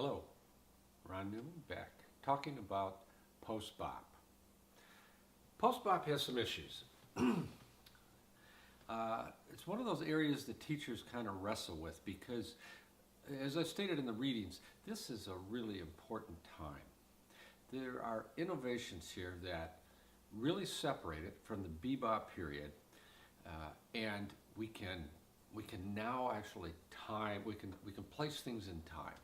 Hello, Ron Newman back, talking about post-bop. Post-bop has some issues. It's one of those areas that teachers kind of wrestle with because, as I stated in the readings, this is a really important time. There are innovations here that really separate it from the bebop period, and we can now actually time. We can place things in time.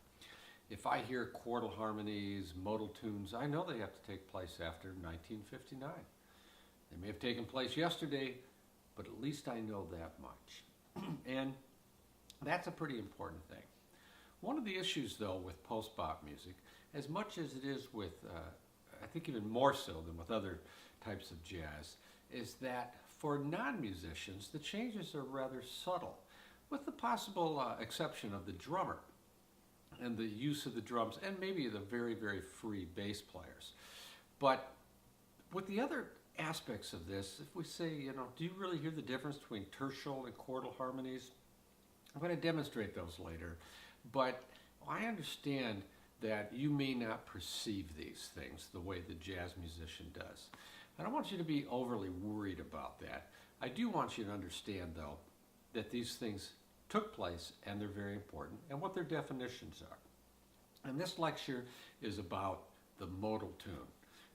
If I hear chordal harmonies, modal tunes, I know they have to take place after 1959. They may have taken place yesterday, but at least I know that much. And that's a pretty important thing. One of the issues, though, with post-bop music, as much as it is with, I think even more so than with other types of jazz, is that for non-musicians, the changes are rather subtle, with the possible exception of the drummer and the use of the drums, and maybe the very, very free bass players. But with the other aspects of this, if we say, do you really hear the difference between tertial and chordal harmonies? I'm going to demonstrate those later, but I understand that you may not perceive these things the way the jazz musician does. I don't want you to be overly worried about that. I do want you to understand, though, that these things took place and they're very important and what their definitions are. And this lecture is about the modal tune.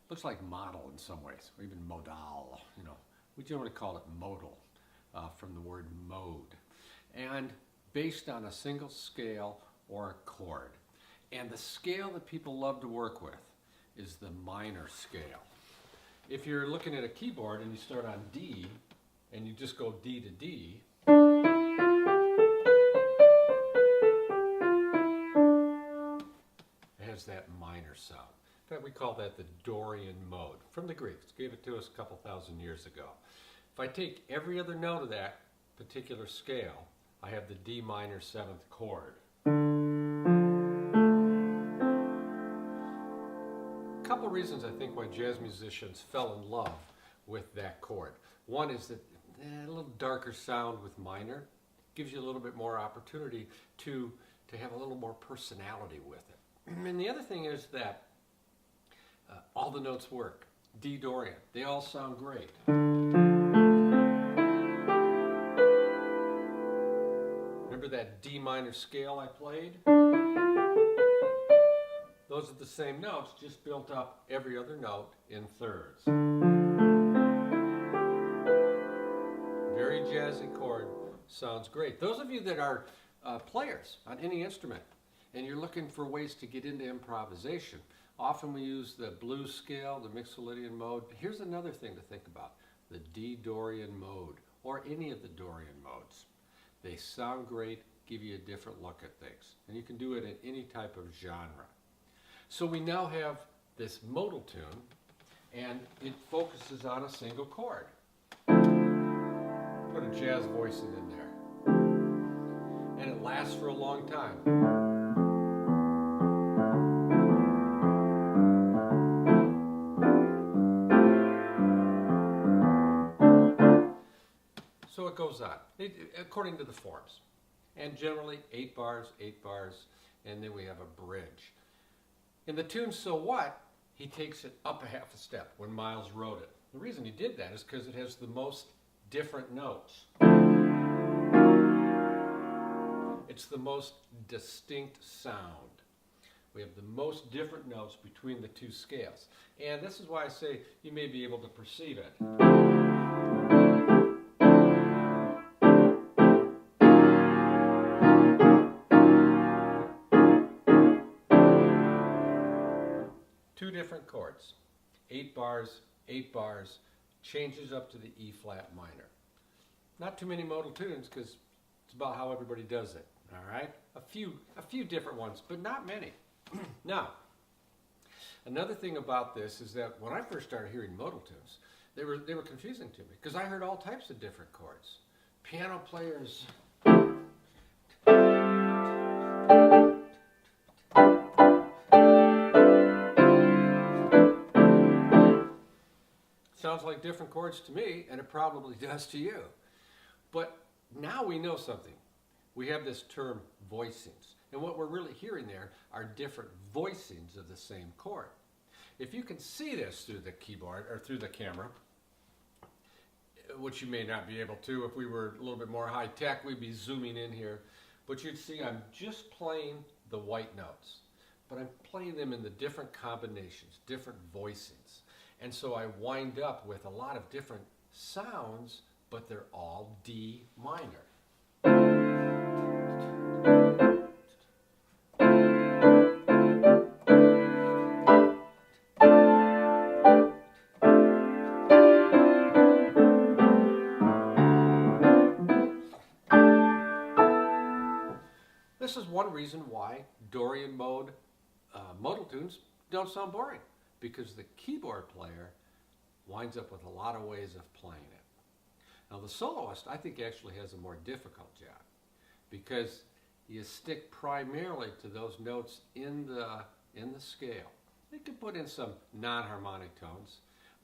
Looks like model in some ways, or even modal. We generally call it modal from the word mode, and based on a single scale or a chord. And the scale that people love to work with is the minor scale. If you're looking at a keyboard and you start on D and you just go D to D, it has that minor sound. In fact, we call that the Dorian mode, from the Greeks. Gave it to us a couple thousand years ago. If I take every other note of that particular scale, I have the D minor 7th chord. A couple reasons I think why jazz musicians fell in love with that chord. One is that a little darker sound with minor gives you a little bit more opportunity to have a little more personality with it. And the other thing is that all the notes work. D Dorian, they all sound great. Remember that D minor scale I played? Those are the same notes, just built up every other note in thirds. Very jazzy chord, sounds great. Those of you that are players on any instrument and you're looking for ways to get into improvisation, often we use the blues scale, the Mixolydian mode. Here's another thing to think about, the D Dorian mode, or any of the Dorian modes. They sound great, give you a different look at things, and you can do it in any type of genre. So we now have this modal tune, and it focuses on a single chord. Put a jazz voicing in there, and it lasts for a long time. So it goes on, according to the forms. And generally 8 bars, and then we have a bridge. In the tune So What, he takes it up a half a step when Miles wrote it. The reason he did that is because it has the most different notes. It's the most distinct sound. We have the most different notes between the two scales. And this is why I say you may be able to perceive it. Two different chords, 8 bars, changes up to the E flat minor. Not too many modal tunes because it's about how everybody does it, all right? A few different ones, but not many. Now, another thing about this is that when I first started hearing modal tunes, they were confusing to me because I heard all types of different chords. Piano players sounds like different chords to me, and it probably does to you. But now we know something. We have this term voicings. And what we're really hearing there are different voicings of the same chord. If you can see this through the keyboard or through the camera, which you may not be able to, if we were a little bit more high tech, we'd be zooming in here. But you'd see I'm just playing the white notes, but I'm playing them in the different combinations, different voicings. And so I wind up with a lot of different sounds, but they're all D minor. This is one reason why Dorian mode modal tunes don't sound boring, because the keyboard player winds up with a lot of ways of playing it. Now the soloist, I think, actually has a more difficult job, because you stick primarily to those notes in the scale. You can put in some non-harmonic tones,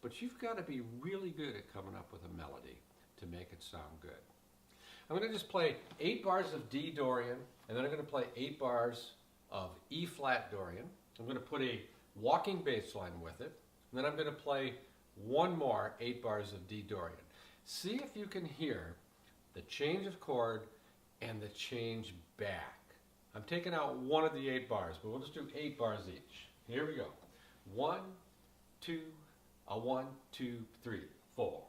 but you've got to be really good at coming up with a melody to make it sound good. I'm going to just play 8 bars of D Dorian, and then I'm going to play 8 bars of E flat Dorian. I'm going to put a walking bass line with it, and then I'm going to play one more 8 bars of D Dorian. See if you can hear the change of chord and the change back. I'm taking out one of the 8 bars, but we'll just do 8 bars each. Here we go. 1, 2, 1, 2, 3, 4.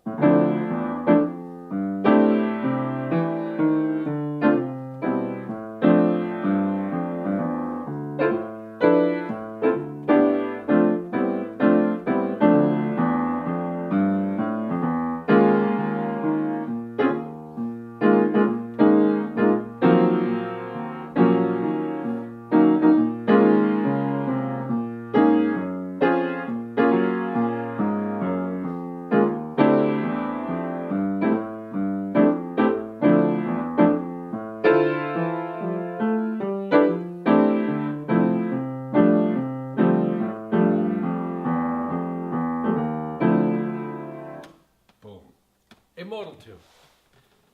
A modal tune.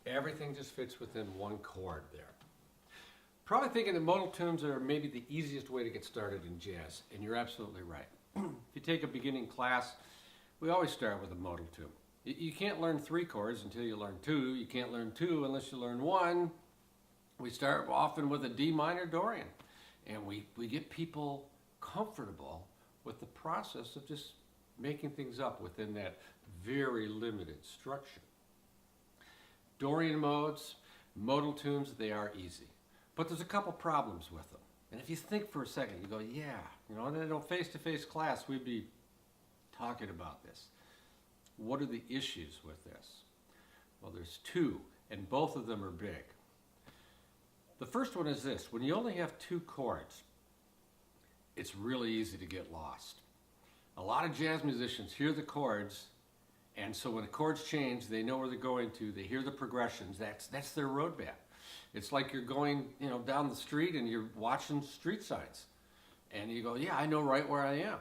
Everything just fits within one chord there. Probably thinking that modal tunes are maybe the easiest way to get started in jazz, and you're absolutely right. If you take a beginning class, we always start with a modal tune. You can't learn 3 chords until you learn 2. You can't learn 2 unless you learn 1. We start often with a D minor Dorian, and we get people comfortable with the process of just making things up within that very limited structure. Dorian modes, modal tunes, they are easy. But there's a couple problems with them. And if you think for a second, you go, yeah, in a face-to-face class, we'd be talking about this. What are the issues with this? Well, there's 2, and both of them are big. The first one is this: when you only have 2 chords, it's really easy to get lost. A lot of jazz musicians hear the chords, and so when the chords change, they know where they're going to. They hear the progressions. That's their roadmap. It's like you're going, down the street and you're watching street signs, and you go, "Yeah, I know right where I am.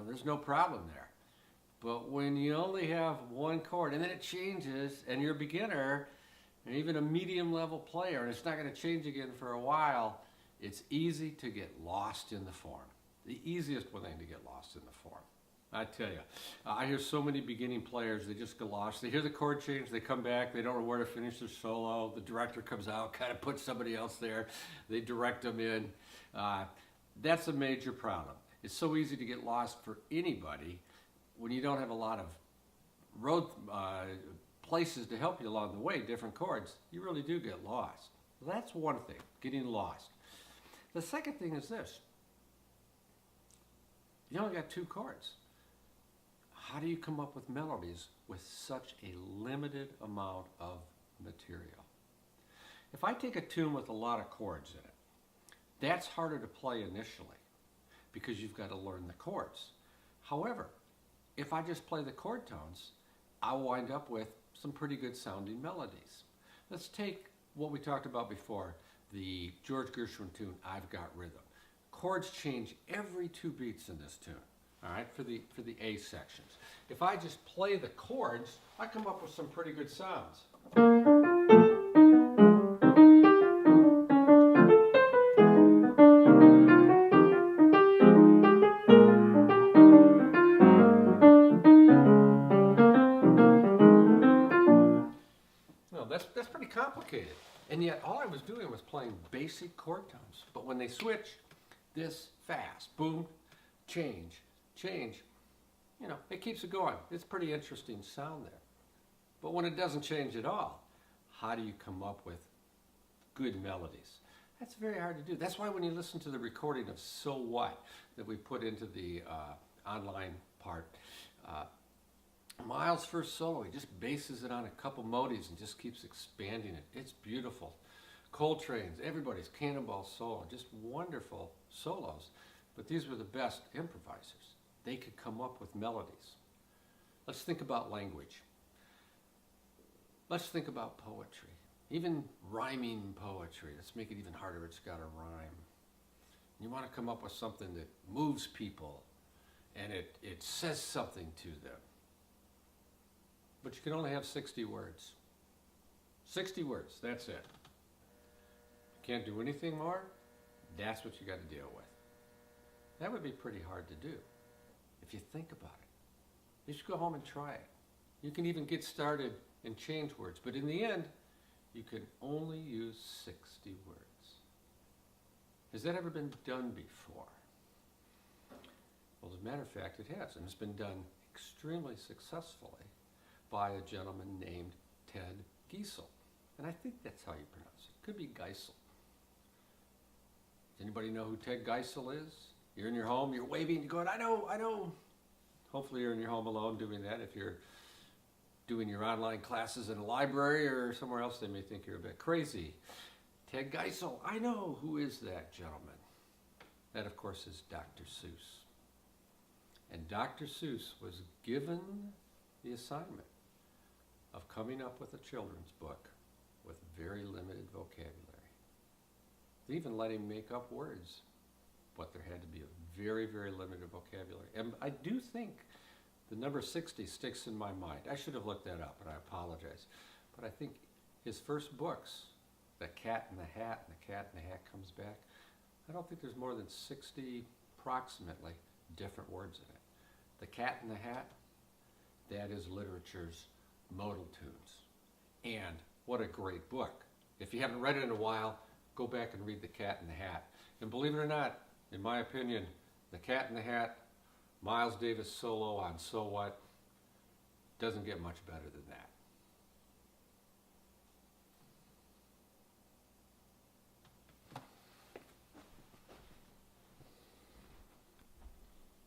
There's no problem there." But when you only have 1 chord, and then it changes, and you're a beginner, and even a medium level player, and it's not going to change again for a while, it's easy to get lost in the form. The easiest thing to get lost in the form. I tell you, I hear so many beginning players, they just get lost. They hear the chord change, they come back, they don't know where to finish their solo. The director comes out, kind of puts somebody else there. They direct them in. That's a major problem. It's so easy to get lost for anybody when you don't have a lot of road places to help you along the way, different chords. You really do get lost. So that's one thing, getting lost. The second thing is this. You only got 2 chords. How do you come up with melodies with such a limited amount of material? If I take a tune with a lot of chords in it, that's harder to play initially because you've got to learn the chords. However, if I just play the chord tones, I'll wind up with some pretty good sounding melodies. Let's take what we talked about before, the George Gershwin tune, I've Got Rhythm. Chords change every 2 beats in this tune. All right, for the A sections. If I just play the chords, I come up with some pretty good sounds. complicated. And yet all I was doing was playing basic chord tones. But when they switch, this fast, boom, change, change, you know, it keeps it going. It's pretty interesting sound there. But when it doesn't change at all, how do you come up with good melodies? That's very hard to do. That's why when you listen to the recording of So What that we put into the online part, Miles' first solo, he just bases it on a couple modes and just keeps expanding it. It's beautiful. Coltrane's, everybody's Cannonball solo, just wonderful solos. But these were the best improvisers. They could come up with melodies. Let's think about language. Let's think about poetry. Even rhyming poetry. Let's make it even harder. It's got to rhyme. You want to come up with something that moves people and it says something to them. But you can only have 60 words. 60 words, that's it. Can't do anything more, that's what you got to deal with. That would be pretty hard to do if you think about it. You should go home and try it. You can even get started and change words, but in the end, you can only use 60 words. Has that ever been done before? Well, as a matter of fact, it has, and it's been done extremely successfully by a gentleman named Ted Giesel. And I think that's how you pronounce it. Could be Geisel. Does anybody know who Ted Geisel is? You're in your home, you're waving, you're going, I know, I know. Hopefully you're in your home alone doing that. If you're doing your online classes in a library or somewhere else, they may think you're a bit crazy. Ted Geisel, I know. Who is that gentleman? That, of course, is Dr. Seuss. And Dr. Seuss was given the assignment of coming up with a children's book with very limited vocabulary. They even let him make up words, but there had to be a very, very limited vocabulary. And I do think the number 60 sticks in my mind. I should have looked that up, and I apologize. But I think his first books, The Cat in the Hat, and The Cat in the Hat Comes Back, I don't think there's more than 60, approximately, different words in it. The Cat in the Hat, that is literature's modal tunes. And what a great book. If you haven't read it in a while, go back and read The Cat in the Hat. And believe it or not, in my opinion, The Cat in the Hat, Miles Davis solo on So What, doesn't get much better than that.